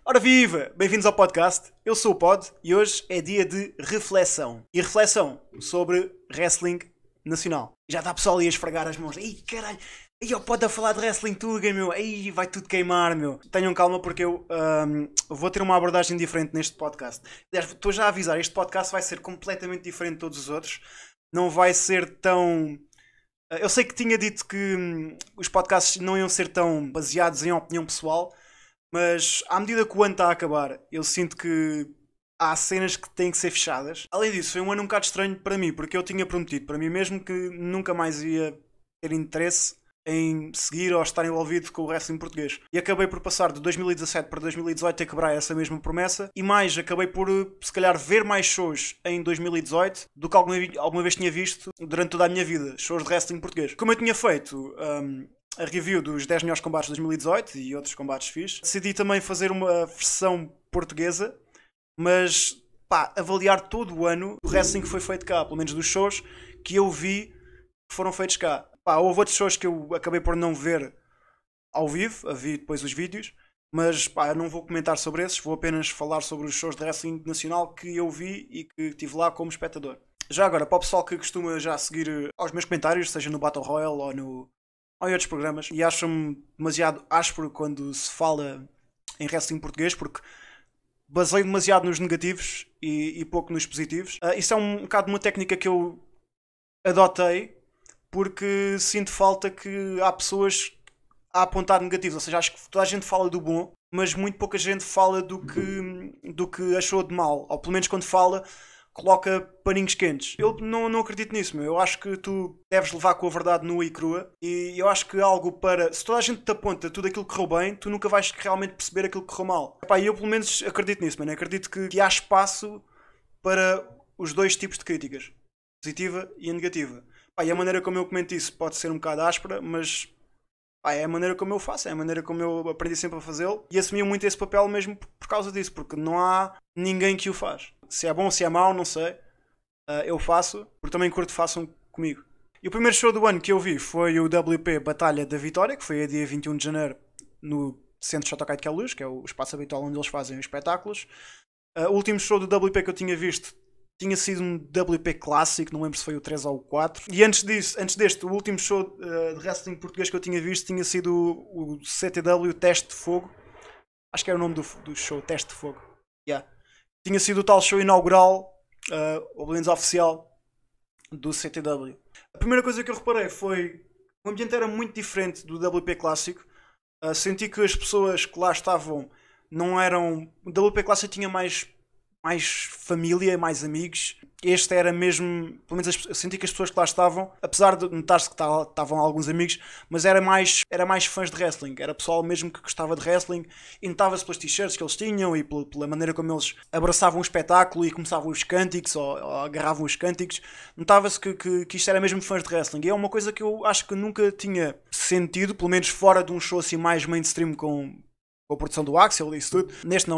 Ora viva! Bem-vindos ao podcast. Eu sou o Pod e hoje é dia de reflexão. E reflexão sobre wrestling nacional. Já está pessoal aí a esfregar as mãos. Ei, caralho! Ei, o Pod a falar de wrestling Tuga, meu. Ei, vai tudo queimar, meu. Tenham calma porque eu vou ter uma abordagem diferente neste podcast. Aliás, estou já a avisar, este podcast vai ser completamente diferente de todos os outros. Não vai ser tão... Eu sei que tinha dito que os podcasts não iam ser tão baseados em opinião pessoal, mas à medida que o ano está a acabar, eu sinto que há cenas que têm que ser fechadas. Além disso, foi um ano um bocado estranho para mim, porque eu tinha prometido para mim mesmo que nunca mais ia ter interesse em seguir ou estar envolvido com o wrestling português. E acabei por passar de 2017 para 2018 a quebrar essa mesma promessa, e mais, acabei por, se calhar, ver mais shows em 2018 do que alguma vez tinha visto durante toda a minha vida, shows de wrestling português. Como eu tinha feito a review dos 10 melhores combates de 2018 e outros combates fixe, decidi também fazer uma versão portuguesa, mas pá, avaliar todo o ano o wrestling que foi feito cá, pelo menos dos shows que eu vi que foram feitos cá. Pá, houve outros shows que eu acabei por não ver ao vivo, vi depois os vídeos, mas pá, eu não vou comentar sobre esses, vou apenas falar sobre os shows de wrestling nacional que eu vi e que estive lá como espectador. Já agora, para o pessoal que costuma já seguir aos meus comentários, seja no Battle Royale ou em outros programas, e acham-me demasiado áspero quando se fala em wrestling português, porque baseio demasiado nos negativos e pouco nos positivos. Isso é um bocado uma técnica que eu adotei, porque sinto falta que há pessoas a apontar negativos, ou seja, acho que toda a gente fala do bom, mas muito pouca gente fala do que achou de mal, ou pelo menos quando fala coloca paninhos quentes. Eu não acredito nisso, meu. Eu acho que tu deves levar com a verdade nua e crua, e eu acho que algo para... Se toda a gente te aponta tudo aquilo que correu bem, tu nunca vais realmente perceber aquilo que correu mal. Epá, eu pelo menos acredito nisso, mano. Acredito que há espaço para os dois tipos de críticas, positiva e a negativa. Epá, e a maneira como eu comento isso pode ser um bocado áspera, mas pá, é a maneira como eu faço, é a maneira como eu aprendi sempre a fazê-lo, e assumi muito esse papel mesmo por causa disso, porque não há ninguém que o faz. Se é bom, se é mau, não sei. Eu faço, porque também curto façam comigo. E o primeiro show do ano que eu vi foi o WP Batalha da Vitória, que foi a dia 21 de janeiro no Centro Shotokai de Queluz, que é o espaço habitual onde eles fazem os espetáculos. O último show do WP que eu tinha visto tinha sido um WP clássico, não lembro se foi o 3 ou o 4. E antes deste, o último show de wrestling português que eu tinha visto tinha sido o CTW Teste de Fogo. Acho que era o nome do show, Teste de Fogo. Yeah. Tinha sido o tal show inaugural, ou pelo menos oficial, do CTW. A primeira coisa que eu reparei foi o ambiente era muito diferente do WP clássico. Senti que as pessoas que lá estavam não eram... O WP clássico tinha mais família, mais amigos. Este era mesmo... Pelo menos eu senti que as pessoas que lá estavam, apesar de notar-se que estavam alguns amigos, mas era mais fãs de wrestling. Era pessoal mesmo que gostava de wrestling, e notava-se pelas t-shirts que eles tinham e pela maneira como eles abraçavam o espetáculo e começavam os cânticos ou agarravam os cânticos. Notava-se que isto era mesmo fãs de wrestling. E é uma coisa que eu acho que nunca tinha sentido, pelo menos fora de um show assim mais mainstream com a produção do Axel e isso tudo.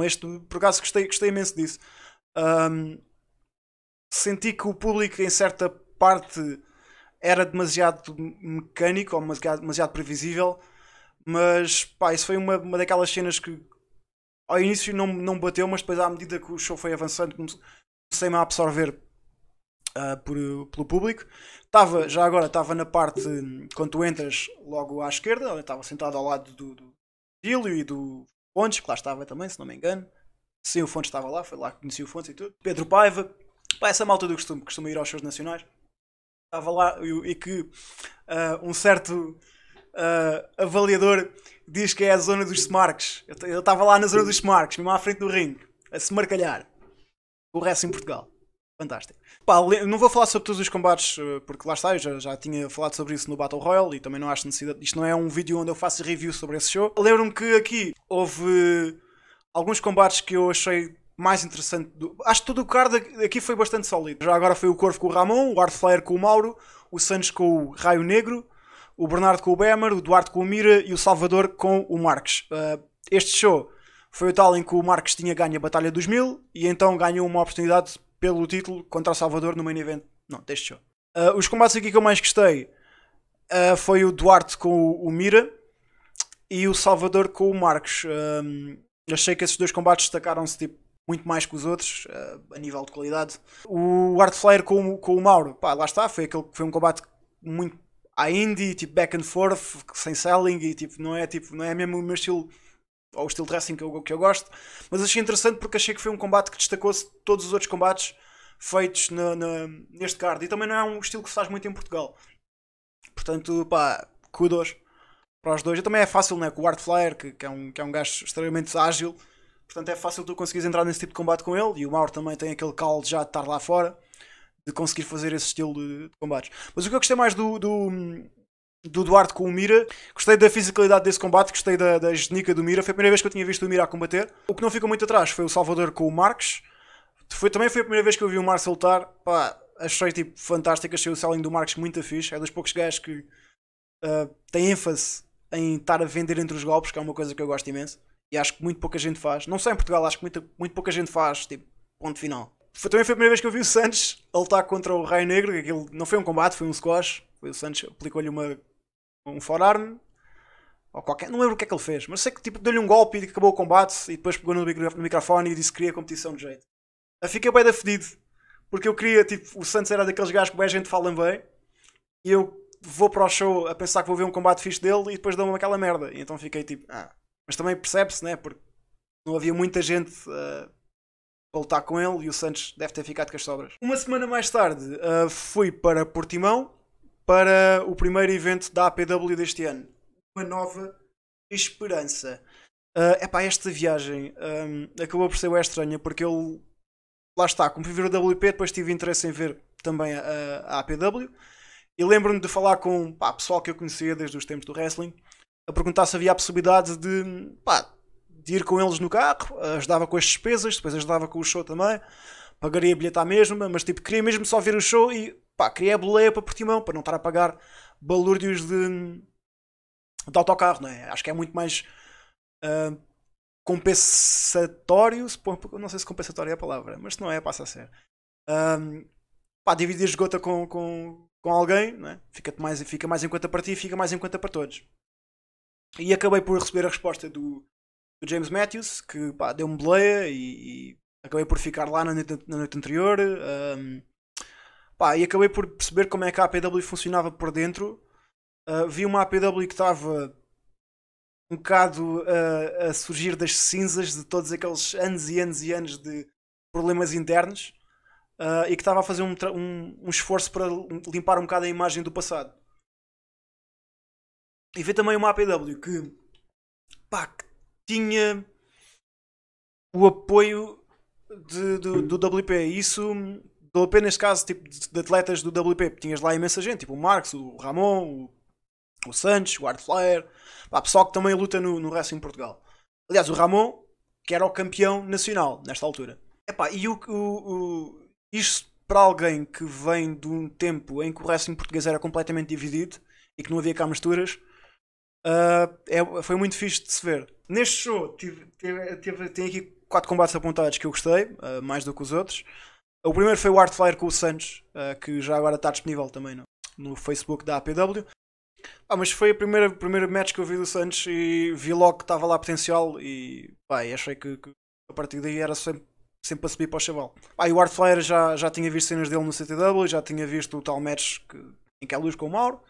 Este por acaso gostei imenso disso. Senti que o público em certa parte era demasiado mecânico ou demasiado previsível, mas pá, isso foi uma daquelas cenas que ao início não bateu, mas depois à medida que o show foi avançando comecei-me a absorver pelo público. Estava na parte quando tu entras logo à esquerda, eu estava sentado ao lado do Dílio e do Fontes, que lá estava também, se não me engano. Sim, o Fontes estava lá, foi lá que conheci o Fontes e tudo. Pedro Paiva, pá, essa malta do costume, costuma ir aos shows nacionais. Estava lá e que um certo avaliador diz que é a zona dos Smarks. Eu estava lá na zona dos Smarks, mesmo à frente do ringue, a se marcalhar. O resto em Portugal. Fantástico. Pá, não vou falar sobre todos os combates, porque lá está, eu já tinha falado sobre isso no Battle Royale e também não acho necessidade. Isto não é um vídeo onde eu faço review sobre esse show. Lembro-me que aqui houve alguns combates que eu achei mais interessante. Acho que todo o card aqui foi bastante sólido. Já agora foi o Corvo com o Ramon, o Art Flair com o Mauro, o Santos com o Raio Negro, o Bernardo com o Bemer, o Duarte com o Mira e o Salvador com o Marques. Este show foi o tal em que o Marques tinha ganho a Batalha dos 1000 e então ganhou uma oportunidade pelo título contra o Salvador no main event. Não, deste show. Os combates aqui que eu mais gostei foi o Duarte com o Mira e o Salvador com o Marques. Achei que esses dois combates destacaram-se tipo, muito mais que os outros, a nível de qualidade. O Art Flair com o Mauro, pá, lá está, foi um combate muito à indie, tipo back and forth, sem selling, e tipo, não é mesmo o meu estilo, ou o estilo de wrestling que eu gosto, mas achei interessante porque achei que foi um combate que destacou-se de todos os outros combates feitos neste card, e também não é um estilo que se faz muito em Portugal. Portanto, pá, kudos para os dois. E também é fácil, né? Com o Art Flair, que é um gajo extremamente ágil, portanto é fácil tu conseguires entrar nesse tipo de combate com ele. E o Mauro também tem aquele caldo já de estar lá fora, de conseguir fazer esse estilo de combates. Mas o que eu gostei mais do Duarte com o Mira, gostei da fisicalidade desse combate, gostei da genica do Mira. Foi a primeira vez que eu tinha visto o Mira a combater. O que não ficou muito atrás foi o Salvador com o Marques. Também foi a primeira vez que eu vi o Marques lutar. Pá, achei tipo fantástico, achei o selling do Marques muito fixe. É dos poucos gajos que tem ênfase em estar a vender entre os golpes, que é uma coisa que eu gosto imenso. E acho que muito pouca gente faz. Não só em Portugal, acho que muito pouca gente faz. Tipo, ponto final. Também foi a primeira vez que eu vi o Santos a lutar contra o Raio Negro. Que aquilo não foi um combate, foi um squash. Foi o Santos, aplicou-lhe um forearm. Ou qualquer, não lembro o que é que ele fez. Mas sei que tipo, deu-lhe um golpe e acabou o combate. E depois pegou no microfone e disse que queria competição de jeito. Eu fiquei bem da fedido. Porque eu queria, tipo, o Santos era daqueles gajos que bem a gente fala bem. E eu vou para o show a pensar que vou ver um combate fixe dele e depois dou-me aquela merda. E então fiquei tipo, Mas também percebe-se, né? Porque não havia muita gente para lutar com ele e o Santos deve ter ficado com as sobras. Uma semana mais tarde fui para Portimão para o primeiro evento da APW deste ano. Uma nova esperança. Esta viagem acabou por ser estranha porque eu, lá está, como fui ver o WP, depois tive interesse em ver também a APW. E lembro-me de falar com pessoal que eu conhecia desde os tempos do wrestling, a perguntar se havia a possibilidade de ir com eles no carro, ajudava com as despesas, depois ajudava com o show também, pagaria bilhete à mesma, mas tipo, queria mesmo só ver o show e queria a boleia para Portimão, para não estar a pagar balúrdios de autocarro, não é? Acho que é muito mais compensatório, não sei se compensatório é a palavra, mas se não é, passa a ser. Dividir esgota com alguém, não é? Fica mais em conta para ti e fica mais em conta para todos. E acabei por receber a resposta do James Matthews, que deu-me boleia e acabei por ficar lá na noite anterior. E acabei por perceber como é que a APW funcionava por dentro. Vi uma APW que estava um bocado a surgir das cinzas de todos aqueles anos e anos e anos de problemas internos. E que estava a fazer um esforço para limpar um bocado a imagem do passado. E vi também uma APW que tinha o apoio do WP. E isso, do WP neste caso, tipo de atletas do WP, tinhas lá imensa gente, tipo o Marcos, o Ramon, o Santos, o Art Flair, pessoal que também luta no wrestling em Portugal. Aliás, o Ramon, que era o campeão nacional nesta altura. Isto para alguém que vem de um tempo em que o wrestling português era completamente dividido e que não havia cá misturas, foi muito fixe de se ver. Neste show tem aqui 4 combates apontados que eu gostei, mais do que os outros. O primeiro foi o Art Flair com o Santos, que já agora está disponível também no Facebook da APW. Mas foi a primeira match que eu vi do Santos e vi logo que estava lá potencial e achei que a partir daí era sempre a subir para o chaval. E o Art Flair já tinha visto cenas dele no CTW, já tinha visto o tal match em que é luz com o Mauro.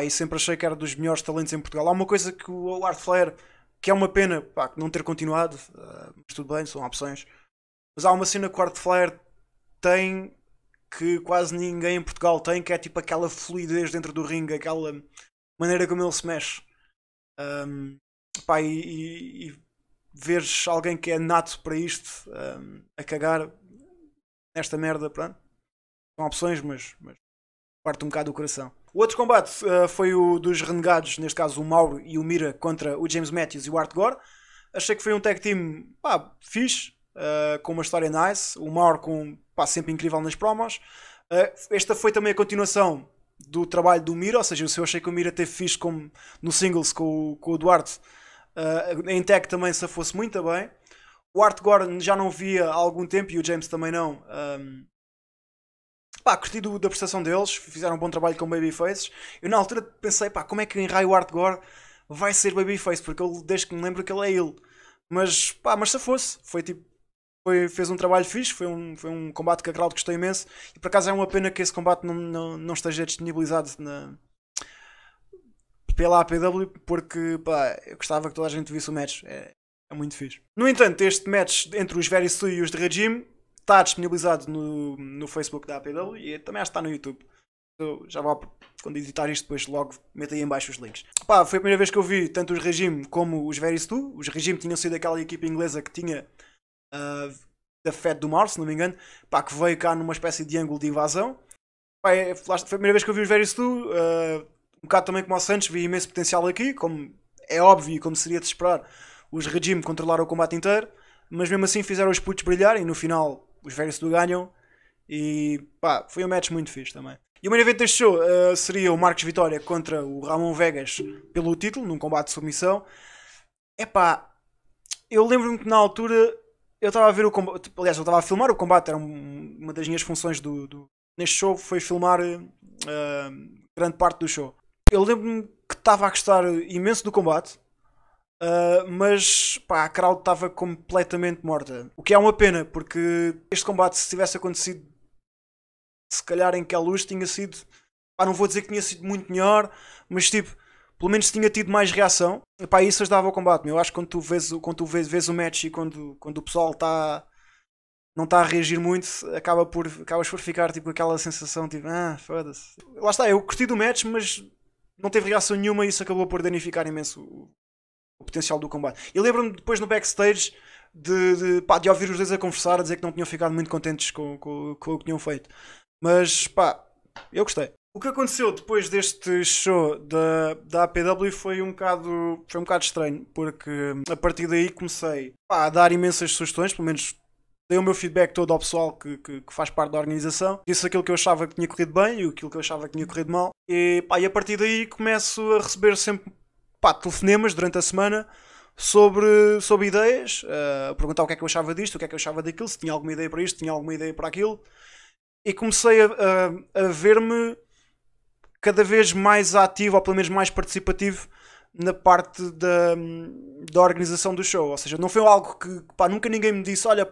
E sempre achei que era dos melhores talentos em Portugal. Há uma coisa que o Art Flair, que é uma pena não ter continuado, mas tudo bem, são opções. Mas há uma cena que o Art Flair tem que quase ninguém em Portugal tem, que é tipo aquela fluidez dentro do ringue, aquela maneira como ele se mexe. E veres alguém que é nato para isto a cagar nesta merda, pronto. São opções, mas parte um bocado do coração. O outro combate foi o dos renegados, neste caso o Mauro e o Mira contra o James Matthews e o Art Gore. Achei que foi um tag team fixe, com uma história nice. O Mauro sempre incrível nas promos. Esta foi também a continuação do trabalho do Mira, ou seja, eu achei que o Mira teve fixe como no singles com o Duarte. Em tag também se fosse muito bem. O Art Gore já não via há algum tempo e o James também não. Curti da prestação deles, fizeram um bom trabalho com Babyface. Eu na altura pensei, como é que em raio o Art Gore vai ser Babyface? Porque desde que me lembro que ele é ele. Mas pá, mas se fosse, foi tipo, fez um trabalho fixe, foi um combate que a crowd gostou imenso. E por acaso é uma pena que esse combate não esteja disponibilizado pela APW, porque pá, eu gostava que toda a gente visse o match. É muito fixe. No entanto, este match entre os Very Stu e os de Regime está disponibilizado no Facebook da APW e também acho que está no YouTube. Eu já vou, quando editar isto, depois logo meto aí em baixo os links. Pá, foi a primeira vez que eu vi tanto os Regime como os Very Stu. Os Regime tinham sido aquela equipa inglesa que tinha da Fed do Mar, se não me engano, pá, que veio cá numa espécie de ângulo de invasão. Pá, foi a primeira vez que eu vi os Very Stu. Um bocado também como o Santos, vi imenso potencial aqui, como é óbvio e como seria de esperar. Os Regime controlaram o combate inteiro, mas mesmo assim fizeram os putos brilhar e no final os Very Stu ganham. E pá, foi um match muito fixe também. E o main event deste show seria o Marcos Vitória contra o Ramon Vegas pelo título, num combate de submissão. Epá, eu lembro-me que na altura eu estava a ver o combate, aliás, eu estava a filmar o combate, era uma das minhas funções neste show, foi filmar grande parte do show. Eu lembro-me que estava a gostar imenso do combate, mas pá, a crowd estava completamente morta. O que é uma pena, porque este combate, se tivesse acontecido se calhar em Queluz, tinha sido, pá, não vou dizer que tinha sido muito melhor, mas tipo, pelo menos tinha tido mais reação. E pá, isso ajudava ao combate. Eu acho que quando tu vês o match e quando o pessoal não está a reagir muito, acabas por ficar tipo, com aquela sensação tipo, foda-se. Lá está, eu curti do match, mas não teve reação nenhuma e isso acabou por danificar imenso o potencial do combate. E lembro-me depois no backstage de ouvir os dois a conversar, a dizer que não tinham ficado muito contentes com o que tinham feito. Mas pá, eu gostei. O que aconteceu depois deste show da APW foi um bocado estranho, porque a partir daí comecei a dar imensas sugestões, pelo menos dei o meu feedback todo ao pessoal que faz parte da organização. Disse aquilo que eu achava que tinha corrido bem e aquilo que eu achava que tinha corrido mal. E a partir daí começo a receber sempre telefonemas durante a semana sobre ideias, a perguntar o que é que eu achava disto, o que é que eu achava daquilo, se tinha alguma ideia para isto, se tinha alguma ideia para aquilo. E comecei a ver-me cada vez mais ativo, ou pelo menos mais participativo na parte da organização do show. Ou seja, não foi algo que nunca ninguém me disse, olha,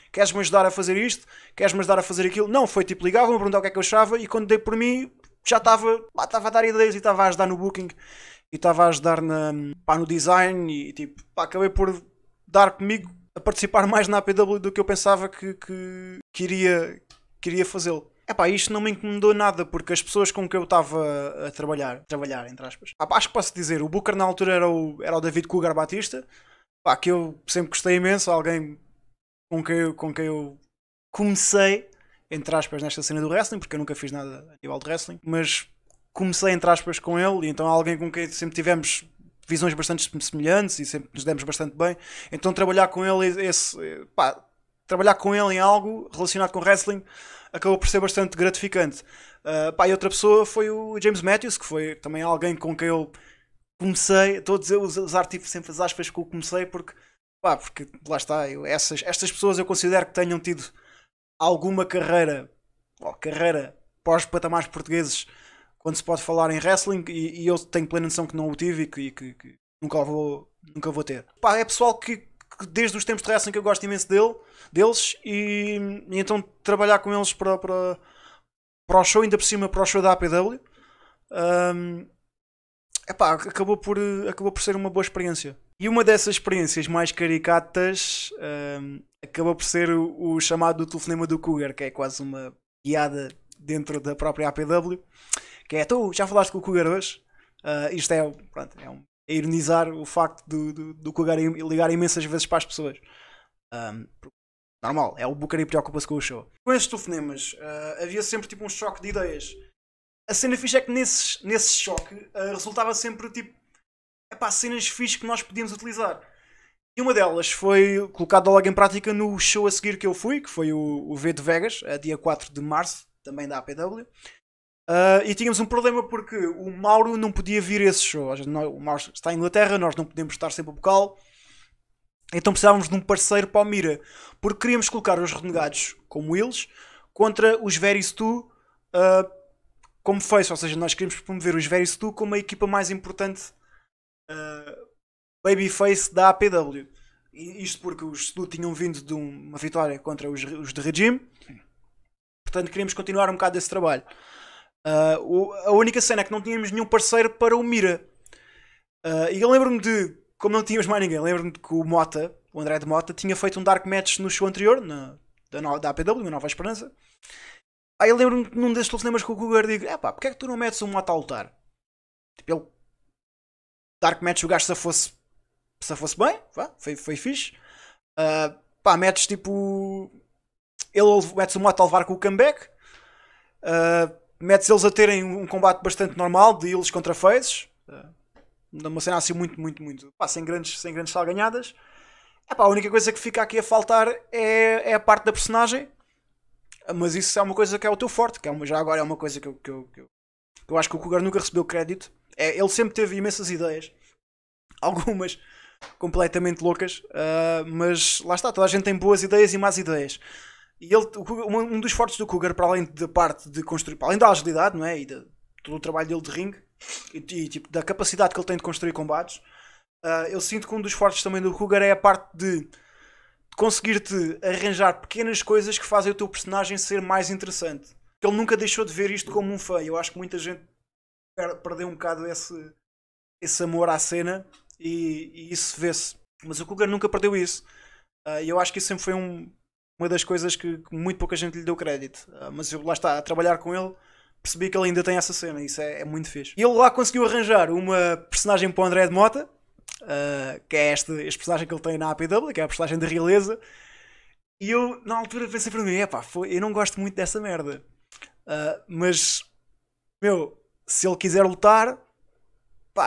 queres-me ajudar a fazer isto? Queres-me ajudar a fazer aquilo? Não, foi tipo, ligavam-me a perguntar o que é que eu achava e quando dei por mim já estava a dar ideias e estava a ajudar no booking e estava a ajudar no design e tipo, acabei por dar comigo a participar mais na APW do que eu pensava que queria fazê-lo. Isto não me incomodou nada porque as pessoas com que eu estava a trabalhar entre aspas, acho que posso dizer, o Booker na altura era o David Cougar Batista, que eu sempre gostei imenso, alguém com quem eu comecei, entre aspas, nesta cena do wrestling, porque eu nunca fiz nada a nível de wrestling, mas comecei, entre aspas, com ele, e então alguém com quem sempre tivemos visões bastante semelhantes e sempre nos demos bastante bem, então trabalhar com ele em algo relacionado com wrestling acabou por ser bastante gratificante. E outra pessoa foi o James Matthews, que foi também alguém com quem eu comecei, estou a dizer, usar tipo sempre as aspas que eu comecei, porque lá está, estas pessoas eu considero que tenham tido alguma carreira para os patamares portugueses quando se pode falar em wrestling, e eu tenho plena noção que não o tive e que nunca vou ter. É pessoal que desde os tempos de wrestling que eu gosto imenso deles e então trabalhar com eles para o show, ainda por cima para o show da APW, acabou por ser uma boa experiência. E uma dessas experiências mais caricatas acabou por ser o chamado telefonema do Cougar, que é quase uma piada dentro da própria APW, que é, tu já falaste com o Cougar hoje? Isto é ironizar o facto do Cougar ligar imensas vezes para as pessoas. Normal, é o Booker e preocupa-se com o show. Com estes telefonemas havia sempre tipo um choque de ideias. A cena fixe é que nesse choque resultava sempre tipo cenas fixes que nós podíamos utilizar. E uma delas foi colocada logo em prática no show a seguir que eu fui, que foi o V de Vegas, dia 4 de março, também da APW. E tínhamos um problema porque o Mauro não podia vir a esse show. O Mauro está em Inglaterra, nós não podemos estar sempre a bocal. Então precisávamos de um parceiro para o Mira, porque queríamos colocar os Renegados como eles contra os Very Stu como face. Ou seja, nós queríamos promover os Very Stu como a equipa mais importante babyface da APW. Isto porque os Studo tinham vindo de uma vitória contra os de Regime. Portanto, queríamos continuar um bocado desse trabalho. A única cena é que não tínhamos nenhum parceiro para o Mira. E eu lembro-me de, como não tínhamos mais ninguém, lembro-me de que o André de Mota, tinha feito um Dark Match no show anterior, da APW, na Nova Esperança. Aí eu lembro-me num desses telefonemas com o Cougar, digo: porque é que tu não metes um Mota a lutar? Tipo, ele, Dark Match, o gajo se fosse bem, foi fixe. Metes tipo. Metes o Mota a levar com o comeback. Metes eles a terem um combate bastante normal de eles contra faces. Uma cena assim muito sem grandes salganhadas. A única coisa que fica aqui a faltar é a parte da personagem. Mas isso é uma coisa que é o teu forte, já agora é uma coisa que eu acho que o Cougar nunca recebeu crédito. Ele sempre teve imensas ideias, algumas completamente loucas, mas lá está, toda a gente tem boas ideias e más ideias. E um dos fortes do Cougar, para além da parte de construir, para além da agilidade, não é? E de todo o trabalho dele de ringue e tipo, da capacidade que ele tem de construir combates, eu sinto que um dos fortes também do Cougar é a parte de conseguir-te arranjar pequenas coisas que fazem o teu personagem ser mais interessante. Ele nunca deixou de ver isto como um fã. Eu acho que muita gente perdeu um bocado esse amor à cena e isso vê-se. Mas o Cougar nunca perdeu isso. E eu acho que isso sempre foi uma das coisas que muito pouca gente lhe deu crédito. Mas eu, lá está, a trabalhar com ele, percebi que ele ainda tem essa cena. Isso é muito fixe. E ele lá conseguiu arranjar uma personagem para o André de Mota, que é este personagem que ele tem na APW, que é a personagem da realeza. E eu, na altura, pensei para mim: eu não gosto muito dessa merda. Mas, se ele quiser lutar,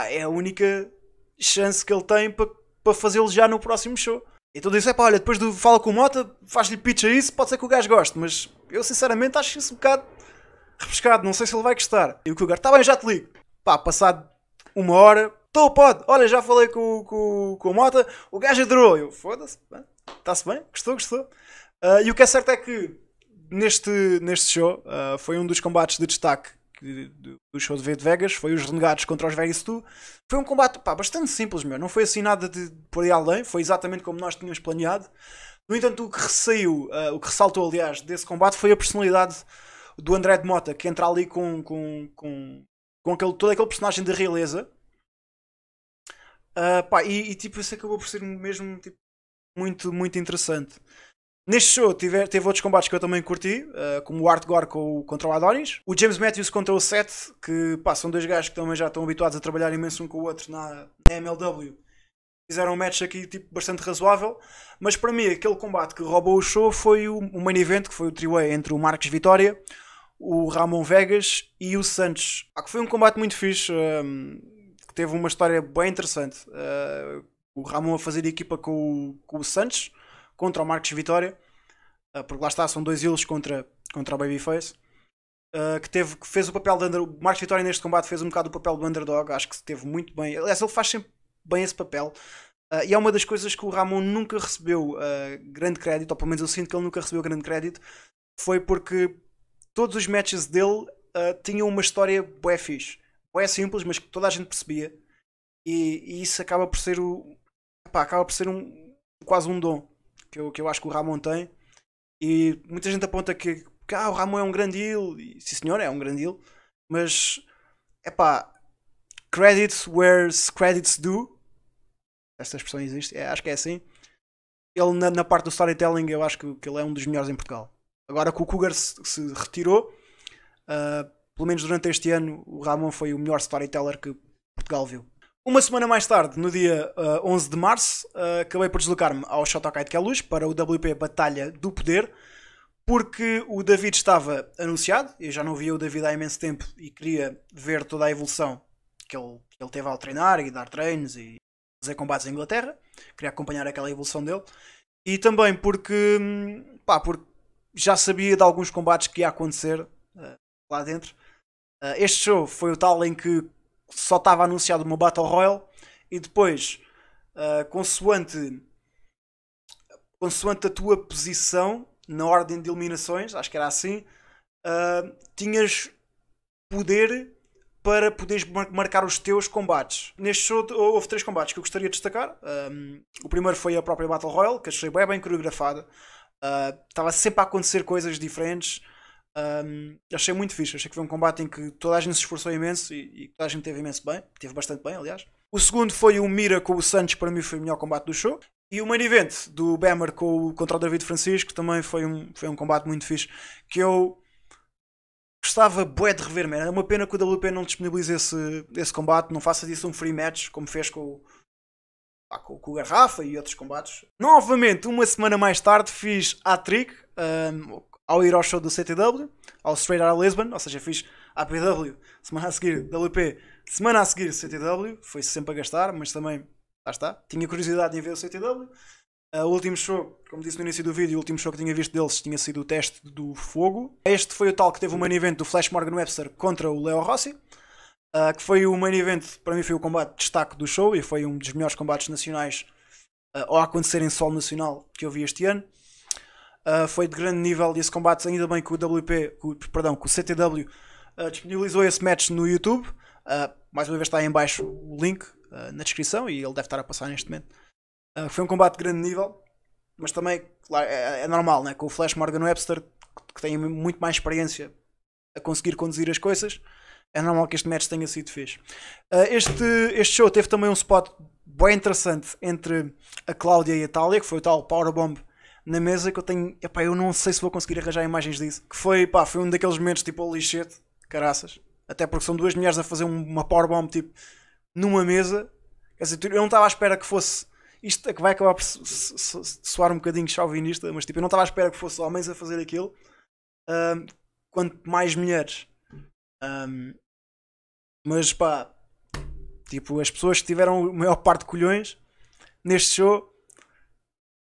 é a única chance que ele tem para fazê-lo já no próximo show. Então disse: olha, depois fala com o Mota, faz-lhe pitch a isso, pode ser que o gajo goste, mas eu sinceramente acho isso um bocado refrescado, não sei se ele vai gostar. E o Cougar: tá bem, já te ligo. Passado uma hora, pode, olha, já falei com o Mota, o gajo adorou. Eu, foda-se, está-se bem, gostou. E o que é certo é que neste show foi um dos combates de destaque do show de Vegas, foi os Renegados contra os Vegas 2. Foi um combate bastante simples, não foi assim nada de por aí além, foi exatamente como nós tínhamos planeado. No entanto, o que ressaltou, aliás, desse combate foi a personalidade do André de Mota, que entra ali com todo aquele personagem de realeza. Tipo, isso acabou por ser mesmo tipo, muito interessante. Neste show teve outros combates que eu também curti, como o Art Gore contra o Adonis, o James Matthews contra o Seth, que são dois gajos que também já estão habituados a trabalhar imenso um com o outro na MLW. Fizeram um match aqui tipo, bastante razoável, mas para mim aquele combate que roubou o show foi o main event, que foi o three-way entre o Marcos Vitória, o Ramon Vegas e o Santos. Que foi um combate muito fixe, que teve uma história bem interessante. O Ramon a fazer equipa com o Santos contra o Marcos Vitória, porque lá está, são dois heels contra a Babyface, que fez o papel de underdog. O Marcos Vitória neste combate fez um bocado o papel do underdog, acho que esteve muito bem. Aliás, ele faz sempre bem esse papel, e é uma das coisas que o Ramon nunca recebeu grande crédito, ou pelo menos eu sinto que ele nunca recebeu grande crédito, foi porque todos os matches dele tinham uma história bué fixe, bué simples, mas que toda a gente percebia, e isso acaba por ser quase um dom que eu acho que o Ramon tem. E muita gente aponta que o Ramon é um grande heel, e sim senhor, é um grande heel, mas credits where credits due, esta expressão existe, acho que é assim. Ele na parte do storytelling eu acho que ele é um dos melhores em Portugal. Agora que o Cougar se retirou, pelo menos durante este ano, o Ramon foi o melhor storyteller que Portugal viu. Uma semana mais tarde, no dia 11 de março, acabei por deslocar-me ao Shotokai de Queluz para o WP Batalha do Poder, porque o David estava anunciado. Eu já não via o David há imenso tempo e queria ver toda a evolução que ele teve ao treinar e dar treinos e fazer combates em Inglaterra. Queria acompanhar aquela evolução dele. E também porque já sabia de alguns combates que ia acontecer lá dentro. Este show foi o tal em que só estava anunciado uma Battle Royale e depois, consoante a tua posição na ordem de eliminações, acho que era assim, tinhas poder para poderes marcar os teus combates. Neste show houve 3 combates que eu gostaria de destacar. O primeiro foi a própria Battle Royale, que achei bem coreografada. Estava sempre a acontecer coisas diferentes. Achei muito fixe. Achei que foi um combate em que toda a gente se esforçou imenso e toda a gente teve imenso bem. Teve bastante bem, aliás. O segundo foi o Mira com o Santos, para mim foi o melhor combate do show. E o main event do Bemer contra o David Francisco também foi um combate muito fixe, que eu gostava bué de rever, man. É uma pena que o WP não disponibilize esse combate, não faça disso um free match, como fez com o Garrafa e outros combates. Novamente, uma semana mais tarde, fiz hat-trick ao ir ao show do CTW, ao Straight Outta Lisbon, ou seja, fiz APW, semana a seguir WP, semana a seguir CTW, foi sempre a gastar, mas também, lá está, tinha curiosidade em ver o CTW. O último show, como disse no início do vídeo, o último show que tinha visto deles tinha sido o teste do fogo. Este foi o tal que teve o main event do Flash Morgan Webster contra o Leo Rossi, que foi o main event, para mim foi o combate de destaque do show e foi um dos melhores combates nacionais a acontecer em solo nacional que eu vi este ano. Foi de grande nível e esse combate, ainda bem que o o CTW disponibilizou esse match no YouTube. Mais uma vez está aí em baixo o link na descrição e ele deve estar a passar neste momento. Foi um combate de grande nível, mas também claro, é normal, né? Com o Flash Morgan Webster, que tem muito mais experiência a conseguir conduzir as coisas, é normal que este match tenha sido fixe. Este show teve também um spot bem interessante entre a Cláudia e a Thalia, que foi o tal Powerbomb na mesa, que eu tenho, epá, eu não sei se vou conseguir arranjar imagens disso, que foi um daqueles momentos tipo holy shit, caraças, até porque são duas mulheres a fazer uma Powerbomb tipo numa mesa, quer dizer, eu não estava à espera que fosse. Isto é que vai acabar por soar um bocadinho chauvinista, mas tipo, eu não estava à espera que fosse homens a fazer aquilo, quanto mais mulheres. Mas pá, tipo, as pessoas que tiveram a maior parte de colhões neste show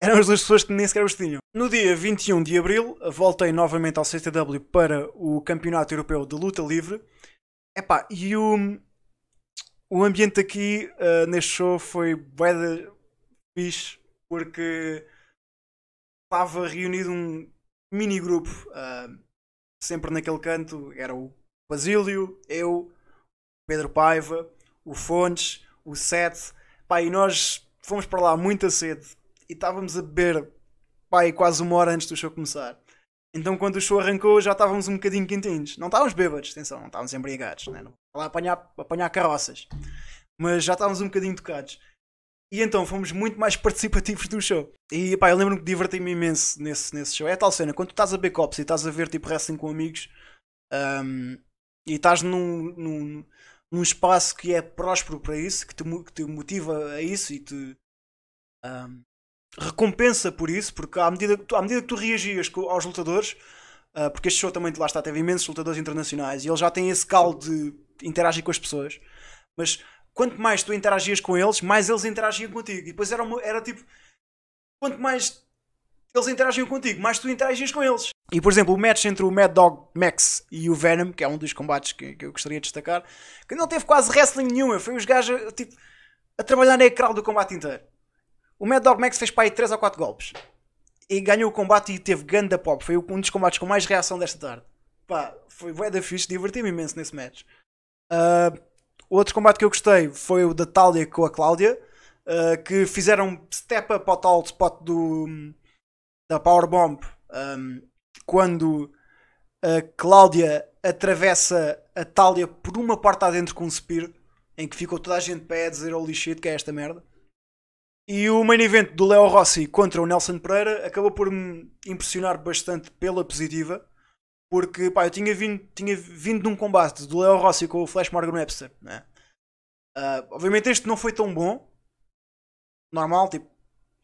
eram as duas pessoas que nem sequer os tinham. No dia 21 de Abril, voltei novamente ao CTW para o Campeonato Europeu de Luta Livre. Epá, e o ambiente aqui neste show foi bué fixe, porque estava reunido um mini grupo sempre naquele canto. Era o Basílio, eu, Pedro Paiva, o Fontes, o Sete, pá, e nós fomos para lá muito cedo e estávamos a beber, pá, quase uma hora antes do show começar. Então quando o show arrancou já estávamos um bocadinho quentinhos, não estávamos bêbados, atenção, não estávamos embriagados, né? Não lá apanhar carroças, mas já estávamos um bocadinho tocados. E então fomos muito mais participativos do show. E pá, eu lembro-me que diverti-me imenso nesse show. É a tal cena, quando tu estás a ver cops e estás a ver tipo wrestling com amigos, e estás num espaço que é próspero para isso, que te motiva a isso e te recompensa por isso, porque à medida que tu reagias aos lutadores, porque este show também lá está, teve imensos lutadores internacionais e eles já têm esse calo de interagir com as pessoas, mas quanto mais tu interagias com eles, mais eles interagiam contigo. E depois era tipo, quanto mais eles interagiam contigo, mais tu interagias com eles. E por exemplo, o match entre o Mad Dog Max e o Venom, que é um dos combates que eu gostaria de destacar, que não teve quase wrestling nenhuma, foi os gajos tipo, a trabalhar na ecrã do combate inteiro. O Mad Dog Max fez para aí 3 ou 4 golpes e ganhou o combate e teve ganda pop. Foi um dos combates com mais reação desta tarde. Pá, foi bué da fixe, diverti-me imenso nesse match. O outro combate que eu gostei foi o da Thalia com a Cláudia, que fizeram step up ao tal spot da Powerbomb, quando a Cláudia atravessa a Thalia por uma porta adentro com um spear, em que ficou toda a gente de pé a dizer holy shit, que é esta merda. E o main event do Leo Rossi contra o Nelson Pereira acabou por me impressionar bastante pela positiva, porque pá, eu tinha vindo de um combate do Leo Rossi com o Flash Morgan Webster, né? Obviamente este não foi tão bom, normal, tipo,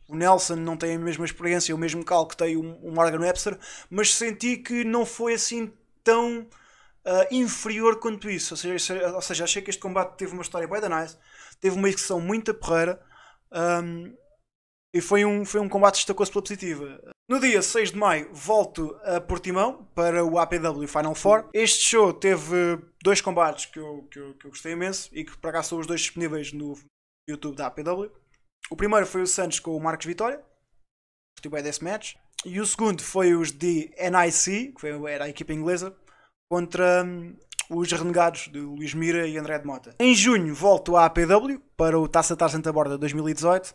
o Nelson não tem a mesma experiência, o mesmo calo que tem o Morgan Webster, mas senti que não foi assim tão inferior quanto isso. Ou seja, achei que este combate teve uma história bem nice, teve uma execução muito porreira, e foi um combate que destacou-se pela positiva. No dia 6 de maio volto a Portimão para o APW Final Four. Este show teve 2 combates que eu gostei imenso e que por acaso são os 2 disponíveis no YouTube da APW. O primeiro foi o Santos com o Marcos Vitória, gostei bem desse match. E o segundo foi os de NIC, que era a equipa inglesa, contra os renegados de Luís Mira e André de Mota. Em junho volto à APW para o Taça Tarzan Borda 2018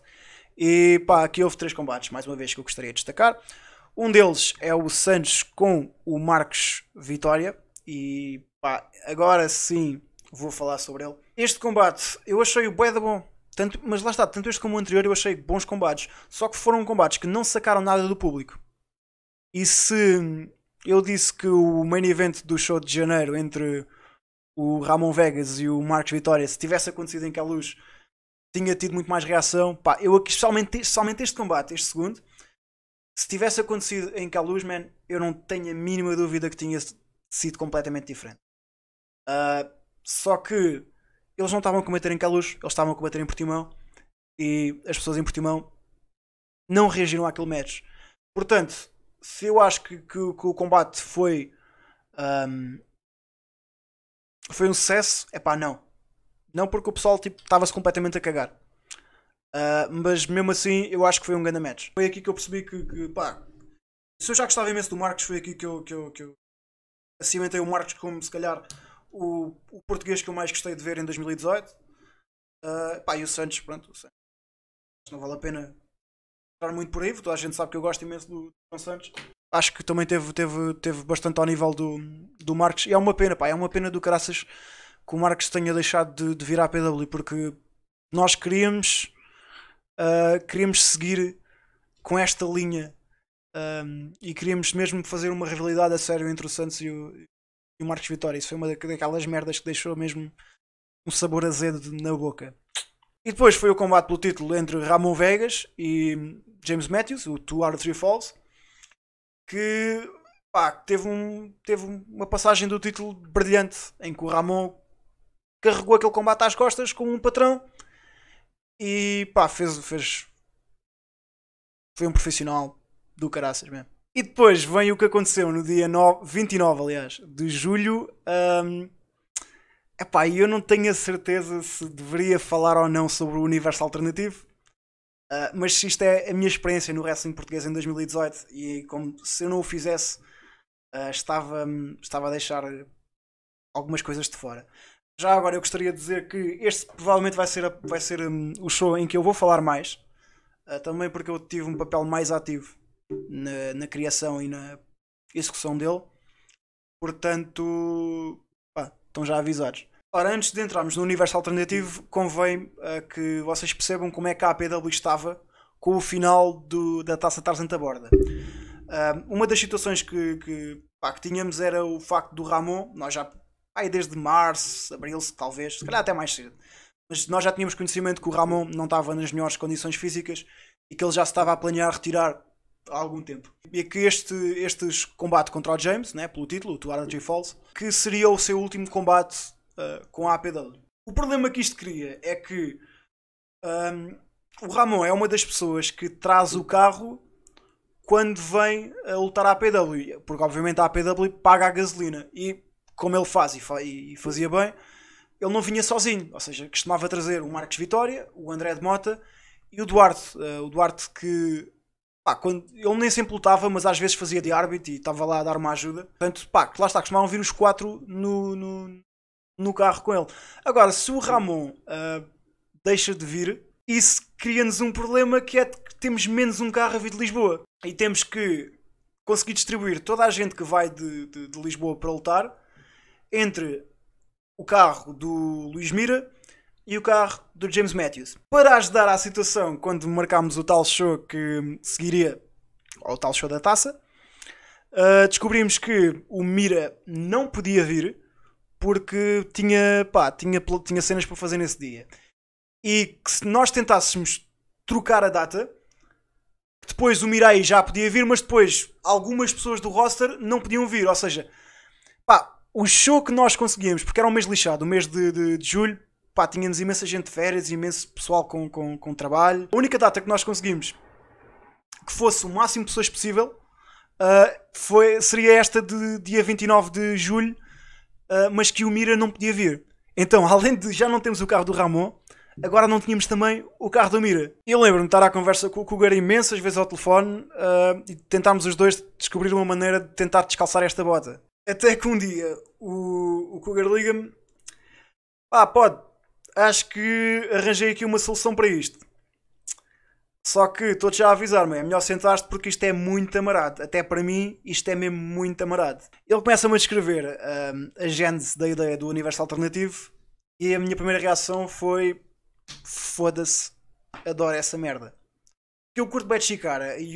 e pá, aqui houve 3 combates, mais uma vez, que eu gostaria de destacar. Um deles é o Santos com o Marcos Vitória e pá, agora sim vou falar sobre ele. Este combate eu achei o bué da bom. Mas lá está, tanto este como o anterior eu achei bons combates. Só que foram combates que não sacaram nada do público. E se eu disse que o main event do show de janeiro entre o Ramon Vegas e o Marcos Vitória, se tivesse acontecido em Queluz, tinha tido muito mais reação. Pá, eu aqui, especialmente este combate, este segundo, se tivesse acontecido em Queluz, man, eu não tenho a mínima dúvida que tinha sido completamente diferente. Só que eles não estavam a combater em Queluz, eles estavam a combater em Portimão e as pessoas em Portimão não reagiram àquele match. Portanto, se eu acho que o combate foi um sucesso, é pá, não. Não, porque o pessoal tipo, estava-se completamente a cagar. Mas mesmo assim, eu acho que foi um grande match. Foi aqui que eu percebi que pá, se eu já gostava imenso do Marcos, foi aqui que eu cimentei o Marcos como se calhar o português que eu mais gostei de ver em 2018. Pá, e o Santos, pronto, o Santos não vale a pena estar muito por aí, toda a gente sabe que eu gosto imenso do João Santos. Acho que também teve bastante ao nível do Marcos. E é uma pena, pá, é uma pena do caraças que o Marcos tenha deixado de vir à PW, porque nós queríamos seguir com esta linha e queríamos mesmo fazer uma rivalidade a sério entre o Santos e o Marcos Vitória. Isso foi uma daquelas merdas que deixou mesmo um sabor azedo na boca. E depois foi o combate pelo título entre Ramon Vegas e James Matthews, o 2 out of 3 Falls, que pá, teve uma passagem do título brilhante, em que o Ramon carregou aquele combate às costas com um patrão e pá, foi um profissional do caraças mesmo. E depois vem o que aconteceu no dia 29, aliás, de julho. Epá, eu não tenho a certeza se deveria falar ou não sobre o universo alternativo. Mas se isto é a minha experiência no wrestling português em 2018 e como se eu não o fizesse, estava a deixar algumas coisas de fora. Já agora eu gostaria de dizer que este provavelmente vai ser o show em que eu vou falar mais, também porque eu tive um papel mais ativo na criação e na execução dele. Portanto, pá, estão já avisados. Ora, antes de entrarmos no universo alternativo, convém que vocês percebam como é que a APW estava com o final da Taça Tarzan Borda. Uma das situações que tínhamos era o facto do Ramon, nós já desde março, abril, talvez, se calhar até mais cedo, mas nós já tínhamos conhecimento que o Ramon não estava nas melhores condições físicas e que ele já se estava a planear retirar há algum tempo. E que este combate contra o James, né, pelo título, o 2 out of 3 Falls, que seria o seu último combate com a APW. O problema que isto cria é que o Ramon é uma das pessoas que traz o carro quando vem a lutar à APW, porque obviamente a APW paga a gasolina e como ele faz e fazia bem, ele não vinha sozinho, ou seja, costumava trazer o Marcos Vitória, o André de Mota e o Duarte que quando, ele nem sempre lutava, mas às vezes fazia de árbitro e estava lá a dar uma ajuda. Portanto, lá está, costumavam vir os 4 no carro com ele. Agora, se o Ramon deixa de vir, isso cria-nos um problema que é que temos menos um carro a vir de Lisboa. E temos que conseguir distribuir toda a gente que vai de Lisboa para lutar entre o carro do Luís Mira e o carro do James Matthews. Para ajudar à situação, quando marcámos o tal show que seguiria ao tal show da taça, descobrimos que o Mira não podia vir porque tinha cenas para fazer nesse dia. E que se nós tentássemos trocar a data, depois o Mirai já podia vir, mas depois algumas pessoas do roster não podiam vir. Ou seja, o show que nós conseguíamos, porque era um mês lixado, o mês de julho, tínhamos imensa gente de férias, imenso pessoal com trabalho. A única data que nós conseguimos que fosse o máximo de pessoas possível seria esta de dia 29 de julho, mas que o Mira não podia vir. Então, além de já não termos o carro do Ramon, agora não tínhamos também o carro do Mira. Eu lembro-me de estar à conversa com o Cougar imensas vezes ao telefone e tentámos os dois descobrir uma maneira de tentar descalçar esta bota. Até que um dia o Cougar liga-me. Pá, pode. Acho que arranjei aqui uma solução para isto. Só que estou-te já a avisar-me, é melhor sentar-te porque isto é muito amarado. Até para mim, isto é mesmo muito amarado. Ele começa-me a descrever a gênese da ideia do universo alternativo e a minha primeira reação foi: foda-se, adoro essa merda. Porque eu curto bem de Chikara e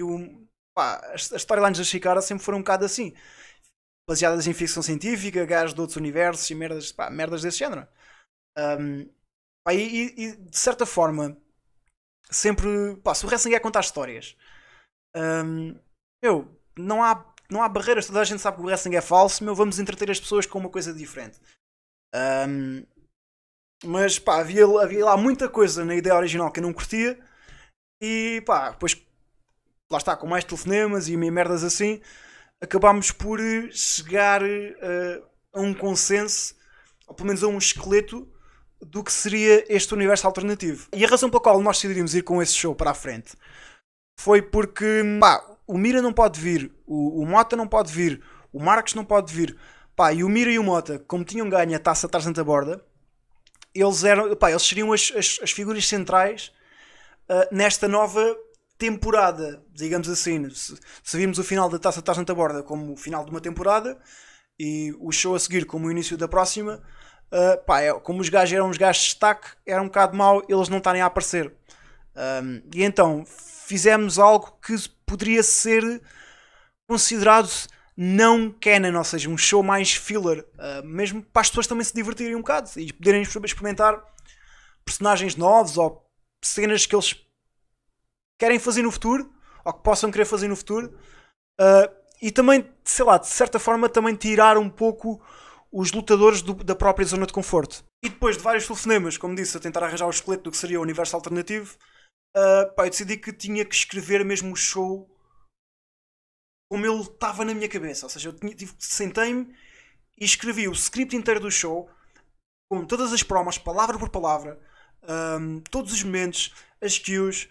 pá, as storylines da Chikara sempre foram um bocado assim, baseadas em ficção científica, gajos de outros universos e merdas, pá, merdas desse género. Um, pá, e de certa forma, sempre, pá, se o wrestling é contar histórias, um, não há barreiras, toda a gente sabe que o wrestling é falso, meu, vamos entreter as pessoas com uma coisa diferente. Um, mas pá, havia lá muita coisa na ideia original que eu não curtia e pá, depois lá está, com mais telefonemas e merdas assim, acabámos por chegar a um consenso, ou pelo menos a um esqueleto do que seria este universo alternativo. E a razão pela qual nós decidimos ir com esse show para a frente foi porque, pá, o Mira não pode vir, o Mota não pode vir, o Marcos não pode vir, pá, e o Mira e o Mota, como tinham ganho a taça atrás da borda, eles seriam as figuras centrais nesta nova temporada, digamos assim. Se vimos o final da Taça Taça na Borda como o final de uma temporada e o show a seguir como o início da próxima, como os gajos eram os gajos de destaque, era um bocado mau eles não estarem a aparecer. E então fizemos algo que poderia ser considerado não canon, ou seja, um show mais filler, mesmo para as pessoas também se divertirem um bocado e poderem experimentar personagens novos ou cenas que eles querem fazer no futuro, ou que possam querer fazer no futuro, e também, sei lá, de certa forma também tirar um pouco os lutadores da própria zona de conforto. E depois de vários telefonemas, como disse, a tentar arranjar o esqueleto do que seria o universo alternativo, eu decidi que tinha que escrever mesmo o show como ele estava na minha cabeça. Ou seja, sentei-me e escrevi o script inteiro do show, com todas as promos, palavra por palavra, todos os momentos, as cues,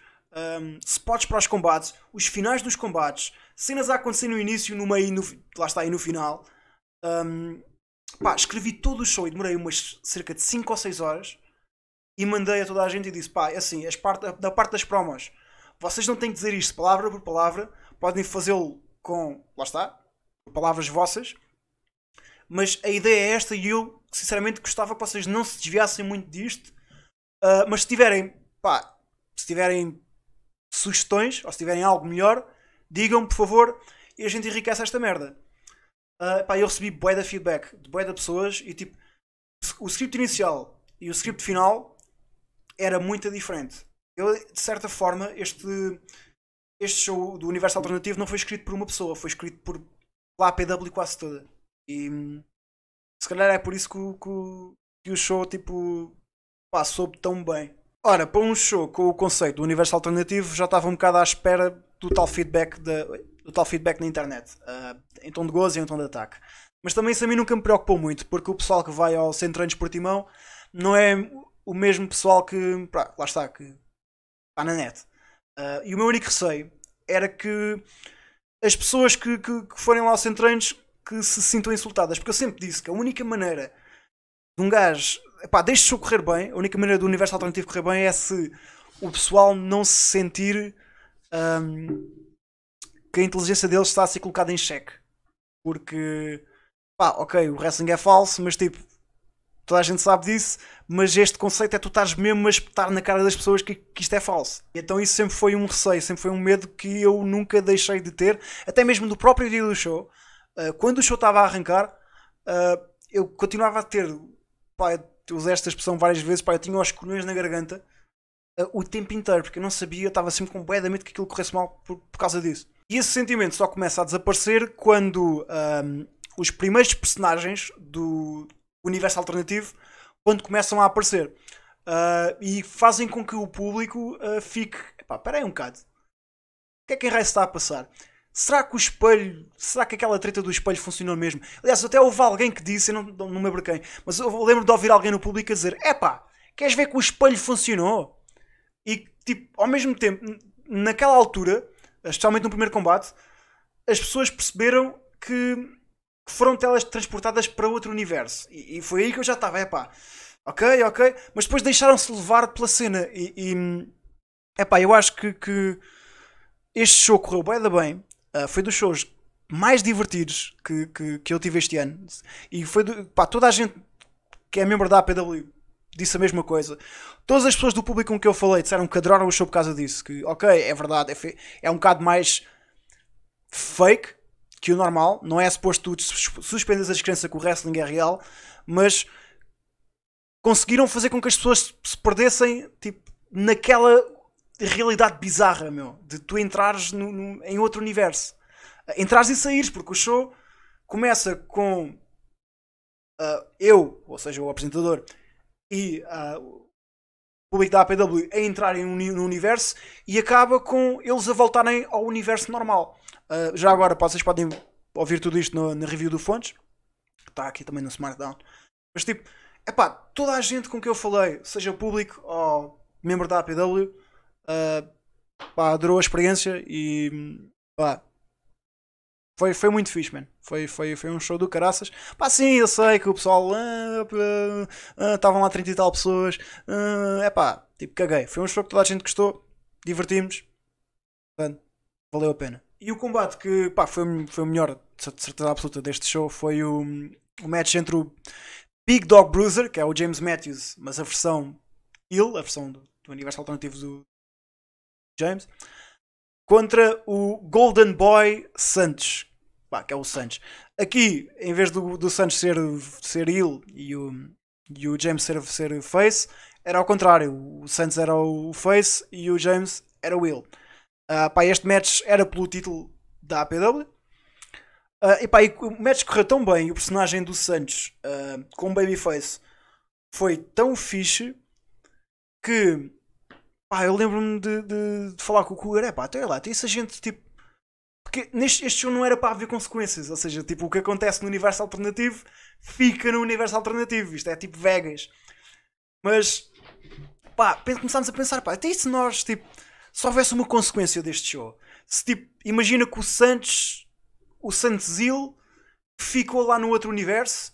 spots para os combates, os finais dos combates, cenas a acontecer no início, no meio lá está aí no final. Escrevi todo o show e demorei umas cerca de 5 ou 6 horas e mandei a toda a gente e disse: pá, assim, da parte das promos, vocês não têm que dizer isto palavra por palavra, podem fazê-lo com, lá está, palavras vossas, mas a ideia é esta e eu sinceramente gostava que vocês não se desviassem muito disto, mas se tiverem sugestões ou se tiverem algo melhor, digam por favor e a gente enriquece esta merda. Eu recebi bué da feedback de bué da pessoas e tipo, o script inicial e o script final era muito diferente. Eu, de certa forma, este show do universo alternativo não foi escrito por uma pessoa, foi escrito por a APW quase toda. E se calhar é por isso que o show tipo, soube tão bem. Ora, para um show com o conceito do universo alternativo já estava um bocado à espera do tal feedback na internet, em tom de gozo e em tom de ataque. Mas também isso a mim nunca me preocupou muito, porque o pessoal que vai ao Centro Treinos Portimão não é o mesmo pessoal que, lá está, que está na net. E o meu único receio era que as pessoas que forem lá ao Centro Treinos que se sintam insultadas, porque eu sempre disse que a única maneira de um gajo, deixe o show correr bem, a única maneira do universo alternativo correr bem é se o pessoal não se sentir que a inteligência deles está a ser colocada em xeque. Porque, ok, o wrestling é falso, mas tipo, toda a gente sabe disso, mas este conceito é tu estares mesmo a espetar na cara das pessoas que isto é falso. E então isso sempre foi um receio, sempre foi um medo que eu nunca deixei de ter, até mesmo do próprio dia do show. Quando o show estava a arrancar, eu continuava a ter, eu usei esta expressão várias vezes, eu tinha os colhões na garganta o tempo inteiro, porque eu não sabia, eu estava sempre com bué de medo que aquilo corresse mal por causa disso. E esse sentimento só começa a desaparecer quando os primeiros personagens do universo alternativo, quando começam a aparecer, e fazem com que o público fique, espera aí um bocado, o que é que em raio está a passar? Será que aquela treta do espelho funcionou mesmo? Aliás, até houve alguém que disse, eu não me lembro quem, mas eu lembro de ouvir alguém no público a dizer: queres ver que o espelho funcionou? E tipo, ao mesmo tempo, naquela altura, especialmente no primeiro combate, as pessoas perceberam que que foram teletransportadas para outro universo. E foi aí que eu já estava, ok, mas depois deixaram-se levar pela cena. Eu acho que este show correu bem. Foi dos shows mais divertidos que eu tive este ano. E foi toda a gente que é membro da APW disse a mesma coisa. Todas as pessoas do público com que eu falei disseram que adoraram o show por causa disso. Que, ok, é verdade, é um bocado mais fake que o normal. Não é suposto tu suspendas a descrença que o wrestling é real, mas conseguiram fazer com que as pessoas se perdessem tipo, naquela realidade bizarra, meu, de tu entrares em outro universo. Entrares e saíres, porque o show começa com eu, ou seja, o apresentador, e o público da APW a entrarem no universo e acaba com eles a voltarem ao universo normal. Já agora, vocês podem ouvir tudo isto na review do Fontes, que está aqui também no SmackDown. Mas tipo, toda a gente com que eu falei, seja público ou membro da APW, adorou a experiência e foi muito fixe, man. Foi um show do caraças. Sim, eu sei que o pessoal estavam lá 30 e tal pessoas. Tipo, caguei. Foi um show que toda a gente gostou, divertimos, portanto, valeu a pena. E o combate que foi o melhor, de certeza absoluta, deste show foi o match entre o Big Dog Bruiser, que é o James Matthews, mas a versão heel, a versão do universo alternativo do James, contra o Golden Boy Santos, que é o Santos. Aqui, em vez do Santos ser heel e o James ser face, era ao contrário. O Santos era o face e o James era o heel. Este match era pelo título da APW. E o match correu tão bem. O personagem do Santos com babyface foi tão fixe que eu lembro-me de falar com o Cougar. Até lá, tem essa gente tipo. Porque este show não era para haver consequências. Ou seja, tipo, o que acontece no universo alternativo fica no universo alternativo. Isto é tipo Vegas. Mas começámos a pensar, até se nós tipo, se houvesse uma consequência deste show, se tipo, imagina que o Santos Hill ficou lá no outro universo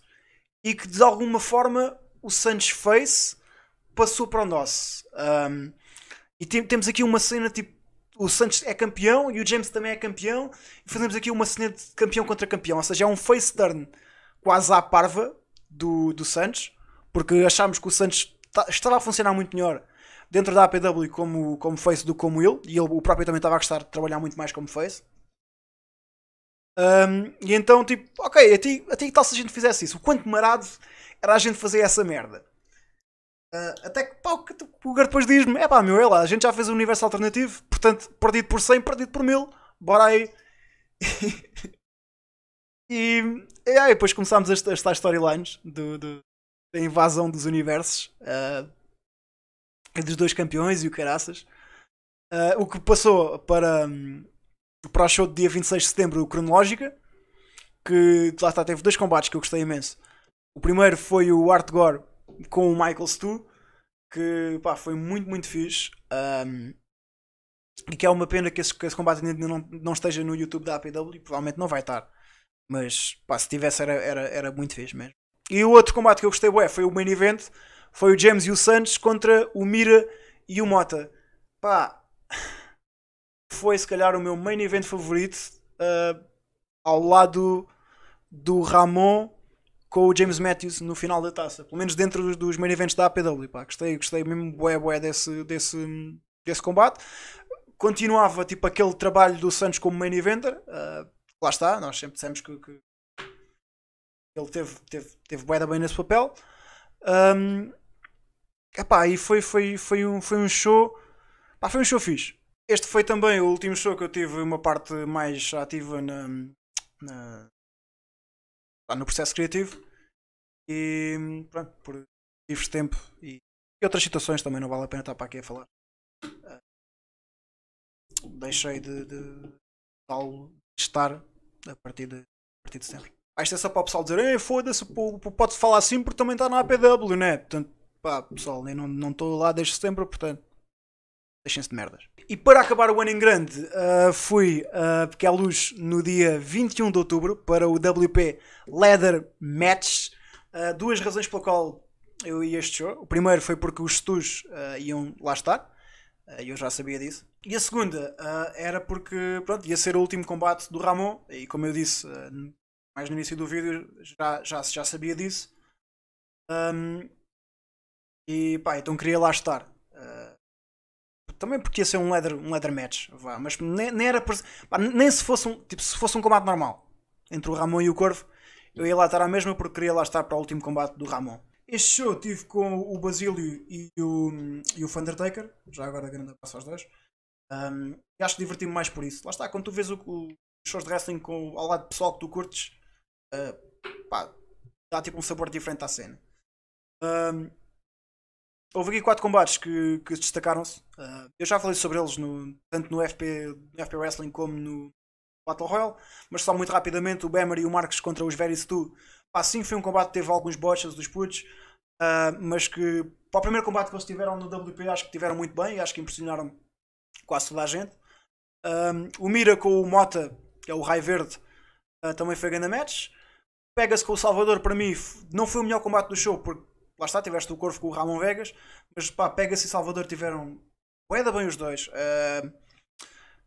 e que de alguma forma o Santos Face passou para o nosso. E temos aqui uma cena tipo, o Santos é campeão e o James também é campeão e fazemos aqui uma cena de campeão contra campeão, ou seja, é um face turn quase à parva do Santos, porque achámos que o Santos estava a funcionar muito melhor dentro da APW como face do que como ele, e ele o próprio também estava a gostar de trabalhar muito mais como face. E então tipo, ok, até que tal se a gente fizesse isso? O quanto marado era a gente fazer essa merda. Até que o Gar depois diz-me: meu, a gente já fez o universo alternativo, portanto, perdido por 100, perdido por 1000, bora aí. e depois começámos as tais storylines da invasão dos universos, dos dois campeões e o caraças. O que passou para o show de dia 26 de setembro, o Cronológica, que lá está, teve dois combates que eu gostei imenso. O primeiro foi o Art Gore com o Michael Stu, que foi muito, muito fixe. E que é uma pena que esse combate ainda não esteja no YouTube da APW, e provavelmente não vai estar. Mas se tivesse era muito fixe mesmo. E o outro combate que eu gostei foi o main event. Foi o James e o Santos contra o Mira e o Mota. Foi se calhar o meu main event favorito, ao lado do Ramon com o James Matthews no final da taça, pelo menos dentro dos main events da APW. Gostei mesmo bué desse combate. Continuava tipo aquele trabalho do Santos como main eventer. Lá está, nós sempre dissemos que ele teve bué bem nesse papel. E foi um show. Foi um show fixe. Este foi também o último show que eu tive uma parte mais ativa no processo criativo. E pronto, por livre tempo e outras situações também não vale a pena estar para aqui a falar. Deixei de estar a partir de setembro. Isto é só para o pessoal dizer: foda-se, pode falar assim porque também está na APW, né? Portanto, pessoal, eu não estou lá desde setembro, portanto, Deixem-se de merdas. E para acabar o ano em grande, fui porque à luz no dia 21 de outubro para o WP Leather Match. Duas razões pela qual eu ia a este show. O primeiro foi porque os Stus iam lá estar. E eu já sabia disso. E a segunda era porque pronto, ia ser o último combate do Ramon. E como eu disse mais no início do vídeo, já sabia disso. E pá, então queria lá estar. Também porque ia ser um leather match, vá. Mas nem era pá, nem se fosse se fosse um combate normal entre o Ramon e o Corvo, eu ia lá estar à mesma porque queria lá estar para o último combate do Ramon. Este show tive com o Basílio e o Undertaker, já agora grande abraço aos dois. E acho que diverti-me mais por isso. Lá está, quando tu vês os shows de wrestling ao lado de pessoal que tu curtes, pá, dá tipo um sabor diferente à cena. Houve aqui 4 combates que destacaram-se. Eu já falei sobre eles tanto no FP Wrestling como no Battle Royale, mas só muito rapidamente o Bemer e o Marques contra os Very Stu. Sim, foi um combate que teve alguns botches dos putos, mas que para o primeiro combate que eles tiveram no WP acho que tiveram muito bem e acho que impressionaram quase toda a gente. O Mira com o Mota, que é o Raio Verde, também foi grande match. Pega-se com o Salvador, para mim não foi o melhor combate do show, porque lá está, tiveste o Corvo com o Ramon Vegas, mas pá, Pega-se e Salvador tiveram bué da bem os dois.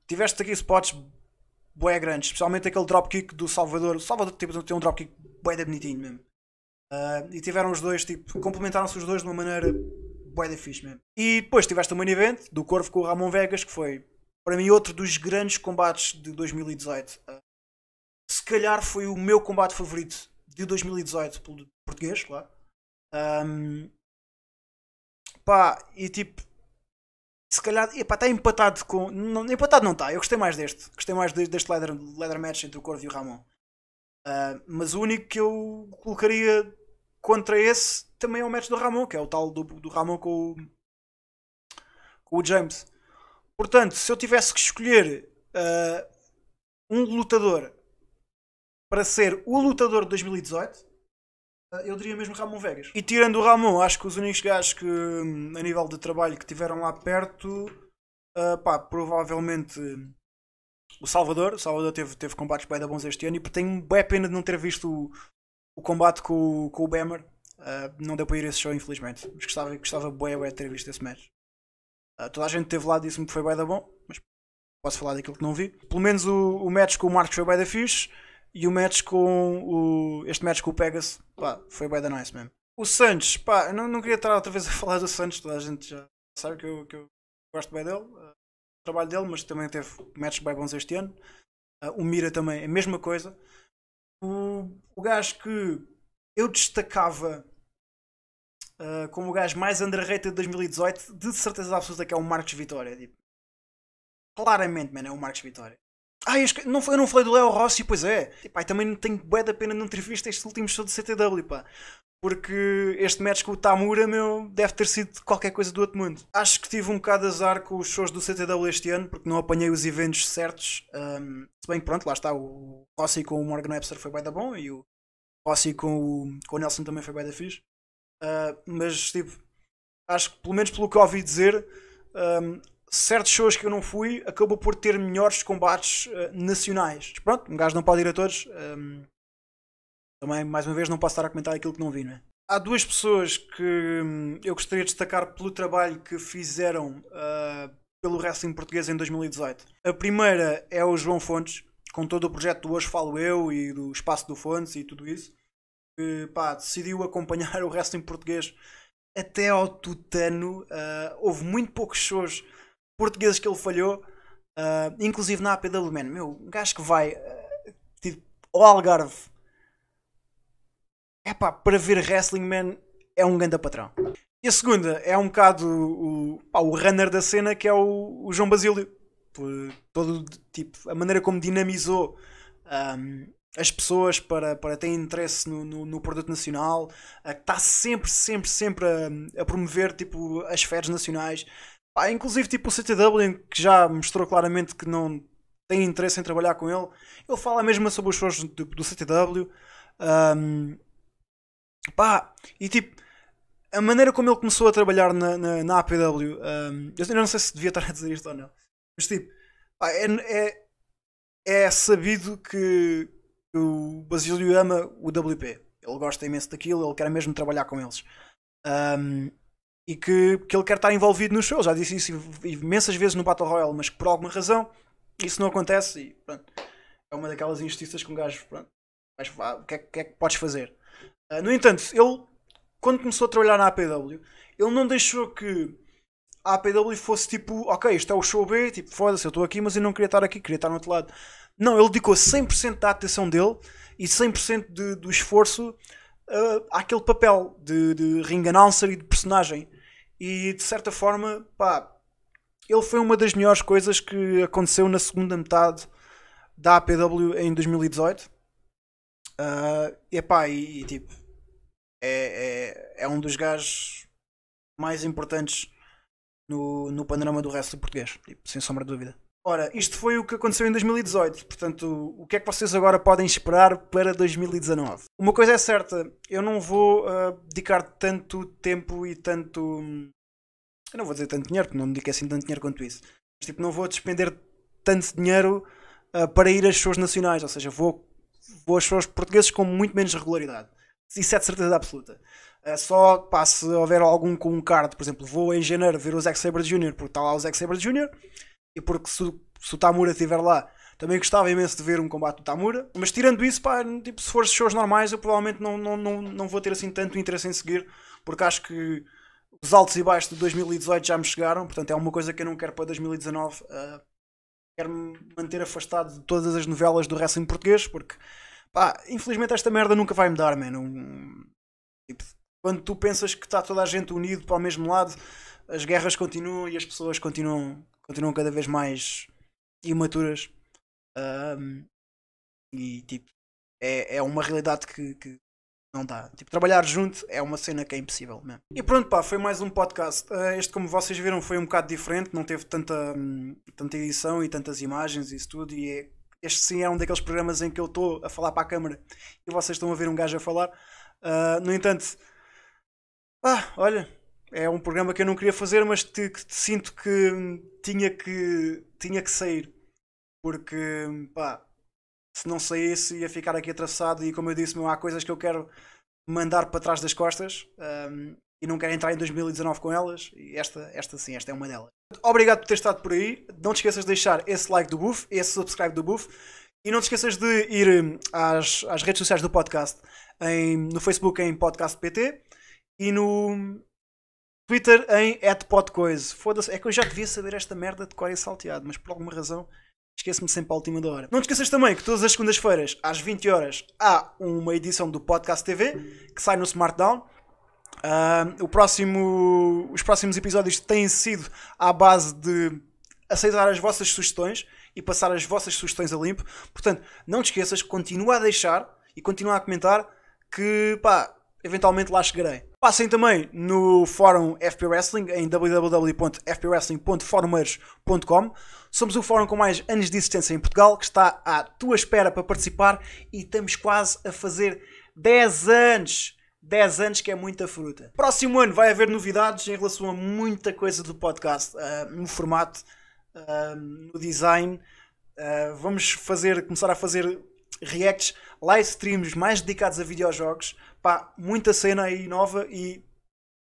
Tiveste aqui spots bué grandes, especialmente aquele dropkick do Salvador. O Salvador tipo, tem um dropkick bué da bonitinho mesmo. E tiveram os dois, tipo, complementaram-se os dois de uma maneira bué da fixe mesmo. E depois tiveste o main event do Corvo com o Ramon Vegas, que foi para mim outro dos grandes combates de 2018. Se calhar foi o meu combate favorito de 2018 pelo português, claro. Pá, e tipo, se calhar, está empatado com. Não, empatado não está, eu gostei mais deste. Gostei mais deste leather match entre o Corvo e o Ramon. Mas o único que eu colocaria contra esse também é o match do Ramon, que é o tal do Ramon com o James. Portanto, se eu tivesse que escolher um lutador para ser o lutador de 2018, eu diria mesmo Ramon Vegas. E tirando o Ramon, acho que os únicos gajos que a nível de trabalho que tiveram lá perto, provavelmente o Salvador. O Salvador teve combates bem bons este ano e tenho bem pena de não ter visto o combate com o Bemer. Não deu para ir a esse show, infelizmente. Mas gostava bem de ter visto esse match. Toda a gente esteve lá, disse-me que foi bem bom, mas posso falar daquilo que não vi. Pelo menos o match com o Marcos foi bem da fixe. E o match este match com o Pegasus, foi bem da nice mesmo. O Santos, eu não queria estar outra vez a falar do Santos, toda a gente já sabe que eu gosto bem dele, do trabalho dele, mas também teve matches bem bons este ano. O Mira também, a mesma coisa. O gajo que eu destacava como o gajo mais underrated de 2018, de certeza absoluta que é o Marcos Vitória. Tipo, claramente, é o Marcos Vitória. Eu não falei do Leo Rossi, pois é. Também tenho bué da pena não ter visto este último show do CTW, pá. Porque este match com o Tamura, deve ter sido qualquer coisa do outro mundo. Acho que tive um bocado de azar com os shows do CTW este ano, porque não apanhei os eventos certos. Se bem que pronto, lá está, o Rossi com o Morgan Webster foi bué da bom, e o Rossi com o Nelson também foi bué da fixe. Mas, tipo, acho que pelo menos pelo que eu ouvi dizer, certos shows que eu não fui acabou por ter melhores combates nacionais. Pronto, um gajo não pode ir a todos. Também, mais uma vez, não posso estar a comentar aquilo que não vi, não é? Há duas pessoas que eu gostaria de destacar pelo trabalho que fizeram pelo wrestling português em 2018. A primeira é o João Fontes, com todo o projeto do Hoje Falo Eu e do Espaço do Fontes e tudo isso, que decidiu acompanhar o wrestling português até ao tutano. Houve muito poucos shows portugueses que ele falhou, inclusive na APW, man. Um gajo que vai tipo, ao Algarve para ver wrestling, man, é um ganda patrão. E a segunda é um bocado o runner da cena, que é o João Basílio. Todo, tipo, a maneira como dinamizou as pessoas para terem interesse no produto nacional, está sempre a promover tipo, as férias nacionais. Inclusive tipo, o CTW, que já mostrou claramente que não tem interesse em trabalhar com ele. Ele fala mesmo sobre os shows do CTW. E tipo, a maneira como ele começou a trabalhar na APW, eu ainda não sei se devia estar a dizer isto ou não, mas tipo, pá, é sabido que o Basílio ama o WP. Ele gosta imenso daquilo, ele quer mesmo trabalhar com eles. Um, e que ele quer estar envolvido nos shows. Já disse isso imensas vezes no Battle Royale, mas que por alguma razão isso não acontece e pronto. É uma daquelas injustiças que um gajo, pronto, o que é que podes fazer? No entanto, ele, quando começou a trabalhar na APW, ele não deixou que a APW fosse tipo, ok, isto é o show B, tipo, foda-se, eu estou aqui, mas eu não queria estar aqui, queria estar no outro lado. Não, ele dedicou 100% da atenção dele e 100% do esforço àquele papel de ring announcer e de personagem. E de certa forma, pá, ele foi uma das melhores coisas que aconteceu na segunda metade da APW em 2018. E tipo, é um dos gajos mais importantes no panorama do wrestling português, tipo, sem sombra de dúvida. Ora, isto foi o que aconteceu em 2018, portanto, o que é que vocês agora podem esperar para 2019? Uma coisa é certa, eu não vou dedicar tanto tempo e tanto... Eu não vou dizer tanto dinheiro, porque não dedico assim tanto dinheiro quanto isso. Mas, tipo, não vou despender tanto dinheiro para ir a shows nacionais, ou seja, vou a shows portugueses com muito menos regularidade. Isso é de certeza absoluta. Só pá, se houver algum com um card, por exemplo, vou em janeiro ver o Zack Sabre Jr. porque está lá o Zack Sabre Jr. e porque se o Tamura estiver lá, também gostava imenso de ver um combate do Tamura. Mas tirando isso, pá, tipo, se for shows normais, eu provavelmente não vou ter assim tanto interesse em seguir, porque acho que os altos e baixos de 2018 já me chegaram, portanto é uma coisa que eu não quero para 2019. Quero-me manter afastado de todas as novelas do wrestling português, porque pá, infelizmente esta merda nunca vai mudar, man. Tipo, quando tu pensas que está toda a gente unido para o mesmo lado, as guerras continuam e as pessoas continuam cada vez mais imaturas. E tipo, é uma realidade que não dá. Tipo, trabalhar junto é uma cena que é impossível mesmo. E pronto, pá, foi mais um podcast. Este, como vocês viram, foi um bocado diferente, não teve tanta edição e tantas imagens e isso tudo. E este sim é um daqueles programas em que eu estou a falar para a câmara e vocês estão a ver um gajo a falar. No entanto, olha, é um programa que eu não queria fazer, mas que sinto que tinha que sair, porque pá, se não saísse ia ficar aqui atravessado e como eu disse, há coisas que eu quero mandar para trás das costas e não quero entrar em 2019 com elas e esta sim, esta é uma delas. Obrigado por ter estado por aí, não te esqueças de deixar esse like do Buff, esse subscribe do Buff e não te esqueças de ir às redes sociais do podcast, no Facebook em podcastpt e no Twitter em @podcoise. Foda-se, é que eu já devia saber esta merda de cor e salteado, mas por alguma razão esqueço-me sempre à última da hora. Não te esqueças também que todas as segundas-feiras, às 20 horas, há uma edição do Podcast TV que sai no Smartdown. Os próximos episódios têm sido à base de aceitar as vossas sugestões e passar as vossas sugestões a limpo. Portanto, não te esqueças, continua a deixar e continua a comentar que, pá, eventualmente lá chegarei. Passem também no fórum FP Wrestling em www.fpwrestling.forumeiros.com. Somos o fórum com mais anos de existência em Portugal, que está à tua espera para participar e estamos quase a fazer 10 anos. 10 anos que é muita fruta. Próximo ano vai haver novidades em relação a muita coisa do podcast, no formato, no design. Vamos começar a fazer reacts, live streams mais dedicados a videojogos. Pá, muita cena aí nova e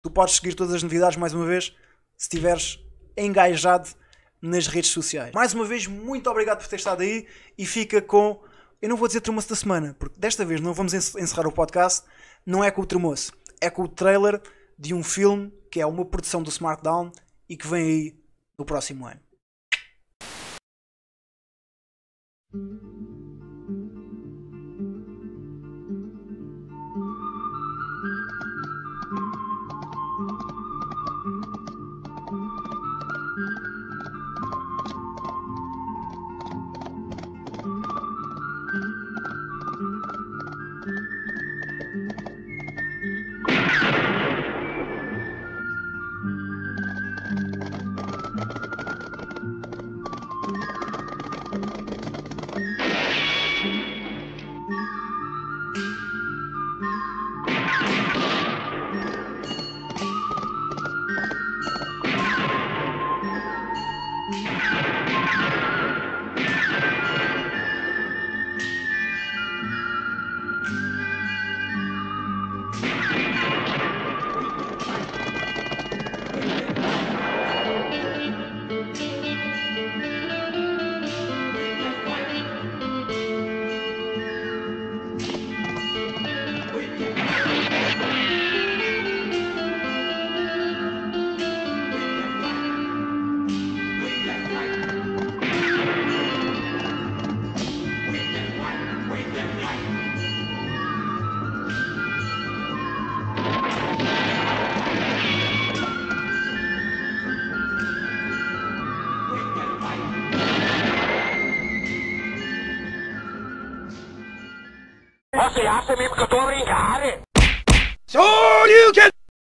tu podes seguir todas as novidades mais uma vez se estiveres engajado nas redes sociais. Mais uma vez, muito obrigado por ter estado aí e fica com, eu não vou dizer tremoço da semana, porque desta vez não vamos encerrar o podcast, não é com o tremoço, é com o trailer de um filme que é uma produção do Smartdown e que vem aí no próximo ano. acha mesmo que eu estou